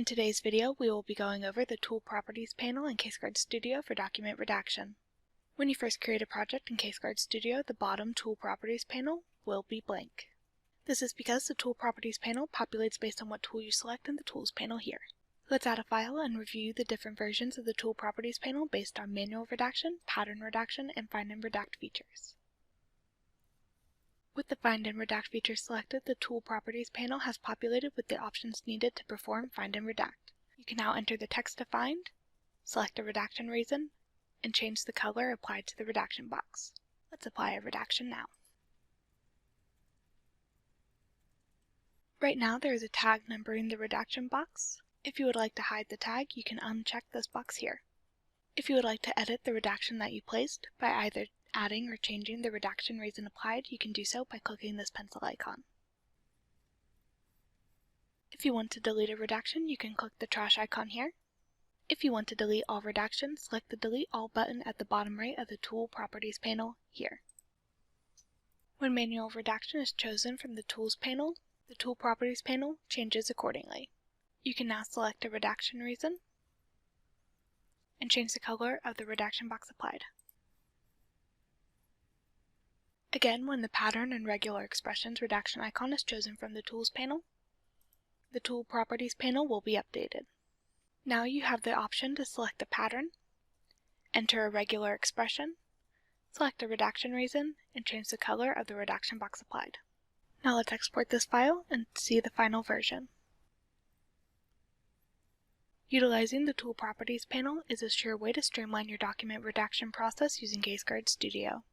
In today's video, we will be going over the Tool Properties panel in CaseGuard Studio for document redaction. When you first create a project in CaseGuard Studio, the bottom Tool Properties panel will be blank. This is because the Tool Properties panel populates based on what tool you select in the Tools panel here. Let's add a file and review the different versions of the Tool Properties panel based on manual redaction, pattern redaction, and Find and Redact features. With the Find and Redact feature selected, the Tool Properties panel has populated with the options needed to perform Find and Redact. You can now enter the text to find, select a redaction reason, and change the color applied to the redaction box. Let's apply a redaction now. Right now there is a tag numbering the redaction box. If you would like to hide the tag, you can uncheck this box here. If you would like to edit the redaction that you placed by either adding or changing the redaction reason applied, you can do so by clicking this pencil icon. If you want to delete a redaction, you can click the trash icon here. If you want to delete all redactions, select the Delete All button at the bottom right of the Tool Properties panel here. When manual redaction is chosen from the Tools panel, the Tool Properties panel changes accordingly. You can now select a redaction reason and change the color of the redaction box applied. Again, when the Pattern and Regular Expressions redaction icon is chosen from the Tools panel, the Tool Properties panel will be updated. Now you have the option to select a pattern, enter a regular expression, select a redaction reason, and change the color of the redaction box applied. Now let's export this file and see the final version. Utilizing the Tool Properties panel is a sure way to streamline your document redaction process using CaseGuard Studio.